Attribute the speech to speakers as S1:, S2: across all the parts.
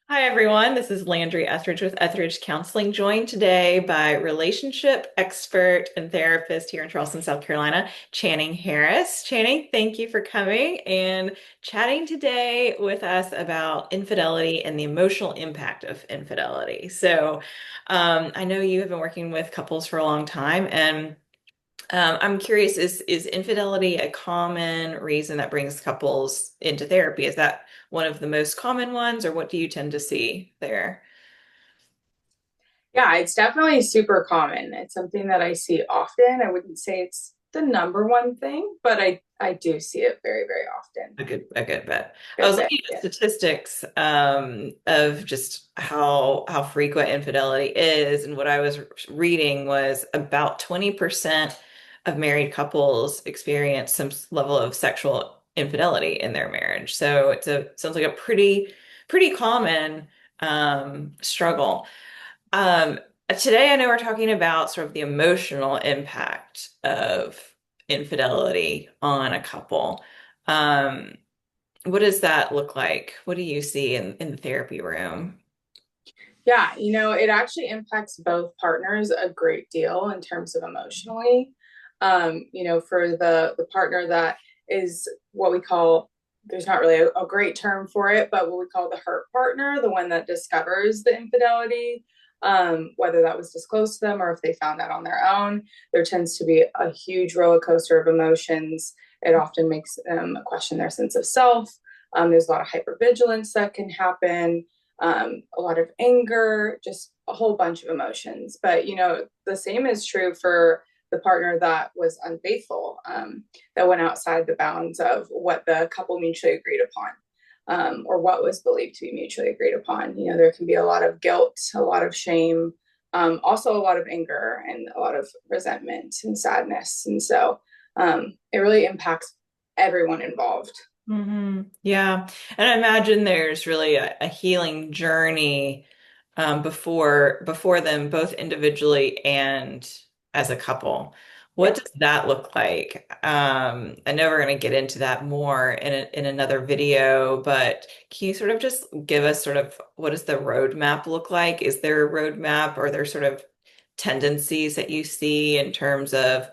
S1: Hi, everyone. This is Landry Etheridge with Etheridge Counseling, joined today by relationship expert and therapist here in Charleston, South Carolina, Channing Harris. Channing, thank you for coming and chatting today with us about infidelity and the emotional impact of infidelity. I know you have been working with couples for a long time, and I'm curious, is infidelity a common reason that brings couples into therapy? Is that one of the most common ones, or what do you tend to see there?
S2: Yeah, it's definitely super common. It's something that I see often. I wouldn't say it's the number one thing, but I do see it very, very often.
S1: A good bet. I
S2: Good
S1: was
S2: bit.
S1: looking at
S2: Yeah.
S1: statistics of just how frequent infidelity is, and what I was reading was about 20% of married couples experience some level of sexual infidelity in their marriage. So sounds like a pretty common struggle. Um, Today, I know we're talking about sort of the emotional impact of infidelity on a couple. Um, what does that look like? What do you see in the therapy room?
S2: Yeah, it actually impacts both partners a great deal in terms of emotionally. For the partner that is what we call, there's not really a great term for it, but what we call the hurt partner, the one that discovers the infidelity, whether that was disclosed to them or if they found out on their own, there tends to be a huge roller coaster of emotions. It often makes them question their sense of self. There's a lot of hypervigilance that can happen, a lot of anger, just a whole bunch of emotions. But, the same is true for the partner that was unfaithful, that went outside the bounds of what the couple mutually agreed upon. Or what was believed to be mutually agreed upon. There can be a lot of guilt, a lot of shame, also a lot of anger and a lot of resentment and sadness. And so it really impacts everyone involved.
S1: Yeah. And I imagine there's really a healing journey before them, both individually and as a couple. What
S2: Yeah.
S1: does that look like? I know we're going to get into that more in another video, but can you sort of just give us sort of what does the roadmap look like? Is there a roadmap, or are there sort of tendencies that you see in terms of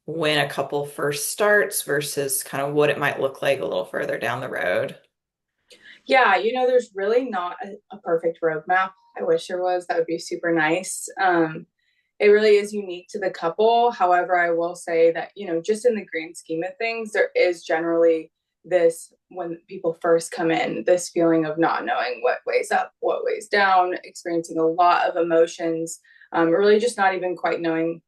S1: when a couple first starts versus kind of what it might look like a little further down the road?
S2: Yeah, there's really not a perfect roadmap. I wish there was. That would be super nice. It really is unique to the couple. However, I will say that, just in the grand scheme of things, there is generally this, when people first come in, this feeling of not knowing what weighs up, what weighs down, experiencing a lot of emotions, really just not even quite knowing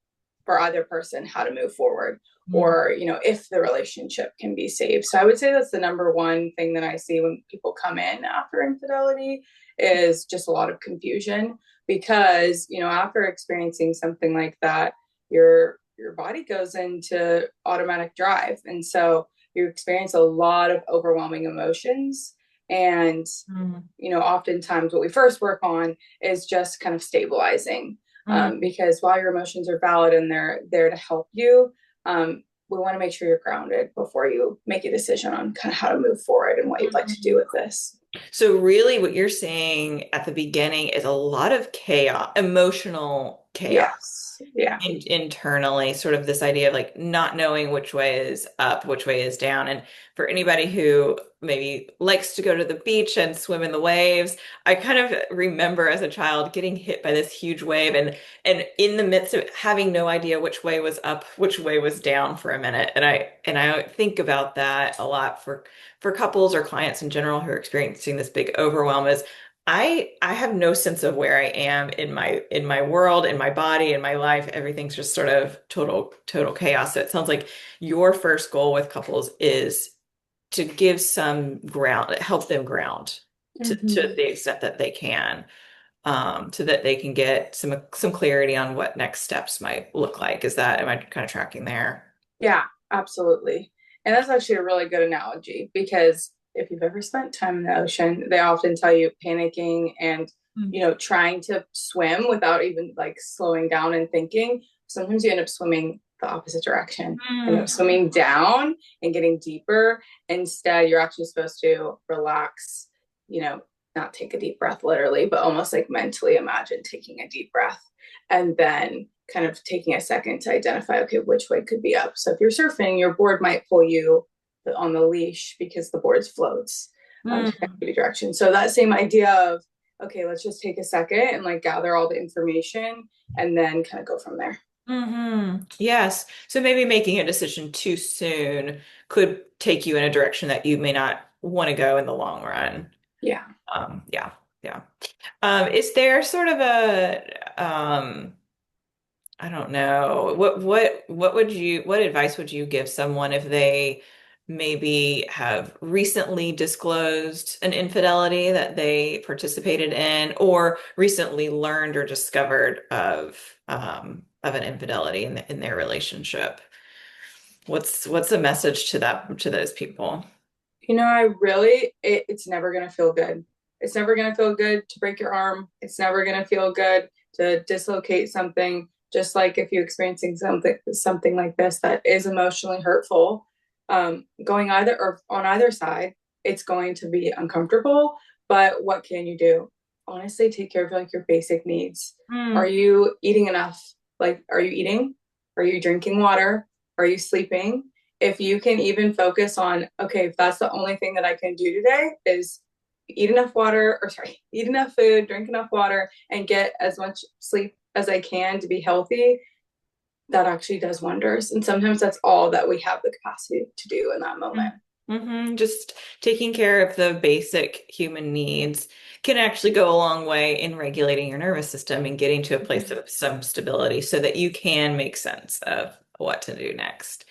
S2: for either person how to move forward,
S1: Mhm.
S2: or if the relationship can be saved. So I would say that's the number one thing that I see when people come in after infidelity, is just a lot of confusion, because after experiencing something like that, your body goes into automatic drive, and so you experience a lot of overwhelming emotions. And
S1: Mhm.
S2: oftentimes what we first work on is just kind of stabilizing,
S1: Mhm.
S2: because while your emotions are valid and they're there to help you, we want to make sure you're grounded before you make a decision on kind of how to move forward and what you'd like to do
S1: Mhm.
S2: with this.
S1: So really what you're saying at the beginning is a lot of chaos, emotional chaos.
S2: Yes. Yeah.
S1: Internally, sort of this idea of like not knowing which way is up, which way is down. And for anybody who maybe likes to go to the beach and swim in the waves, I kind of remember as a child getting hit by this huge wave, and in the midst of having no idea which way was up, which way was down for a minute. And I think about that a lot for couples or clients in general who are experiencing this big overwhelm, is I have no sense of where I am in my world, in my body, in my life. Everything's just sort of total chaos. So it sounds like your first goal with couples is to give some ground, help them ground to
S2: Mm-hmm.
S1: the extent that they can, so that they can get some clarity on what next steps might look like. Am I kind of tracking there?
S2: Yeah, absolutely. And that's actually a really good analogy, because if you've ever spent time in the ocean, they often tell you panicking and, trying to swim without even like slowing down and thinking. Sometimes you end up swimming the opposite direction, end up
S1: Mm.
S2: swimming down and getting deeper. Instead, you're actually supposed to relax, you know, not take a deep breath literally, but almost like mentally imagine taking a deep breath and then kind of taking a second to identify, okay, which way could be up. So if you're surfing, your board might pull you on the leash because the board floats to kind of
S1: Mm.
S2: give you direction. So that same idea of, okay, let's just take a second and like gather all the information and then kind of go from there.
S1: Yes. So maybe making a decision too soon could take you in a direction that you may not want to go in the long run.
S2: Yeah.
S1: Yeah, yeah. Is there sort of I don't know. What advice would you give someone if they maybe have recently disclosed an infidelity that they participated in, or recently learned or discovered of an infidelity in their relationship? What's a message to those people?
S2: I really, it's never going to feel good. It's never going to feel good to break your arm. It's never going to feel good to dislocate something. Just like if you're experiencing something like this that is emotionally hurtful, going either or on either side, it's going to be uncomfortable. But what can you do? Honestly, take care of like your basic needs. Are
S1: Mm,
S2: you eating enough? Like, are you eating? Are you drinking water? Are you sleeping? If you can even focus on, okay, if that's the only thing that I can do today is eat enough water, or sorry, eat enough food, drink enough water, and get as much sleep as I can to be healthy, that actually does wonders. And sometimes that's all that we have the capacity to do in that moment.
S1: Just taking care of the basic human needs can actually go a long way in regulating your nervous system and getting to a place of some stability so that you can make sense of what to do next.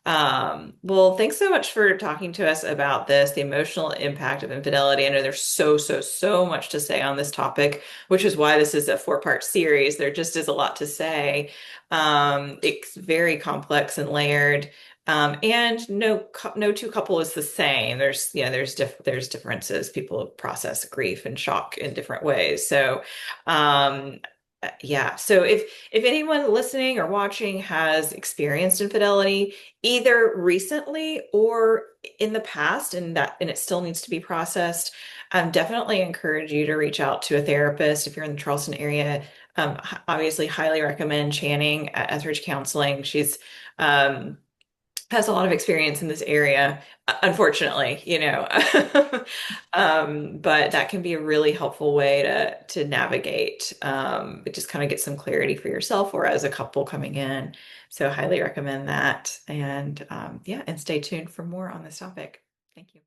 S1: Well, thanks so much for talking to us about this, the emotional impact of infidelity. I know there's so much to say on this topic, which is why this is a four-part series. There just is a lot to say. It's very complex and layered. And no two couple is the same. There's differences. People process grief and shock in different ways. So, um, yeah. So if anyone listening or watching has experienced infidelity, either recently or in the past, and it still needs to be processed, definitely encourage you to reach out to a therapist if you're in the Charleston area. Obviously, highly recommend Channing at Etheridge Counseling. She's has a lot of experience in this area, unfortunately, but that can be a really helpful way to navigate, just kind of get some clarity for yourself or as a couple coming in. So highly recommend that. And yeah, and stay tuned for more on this topic. Thank you.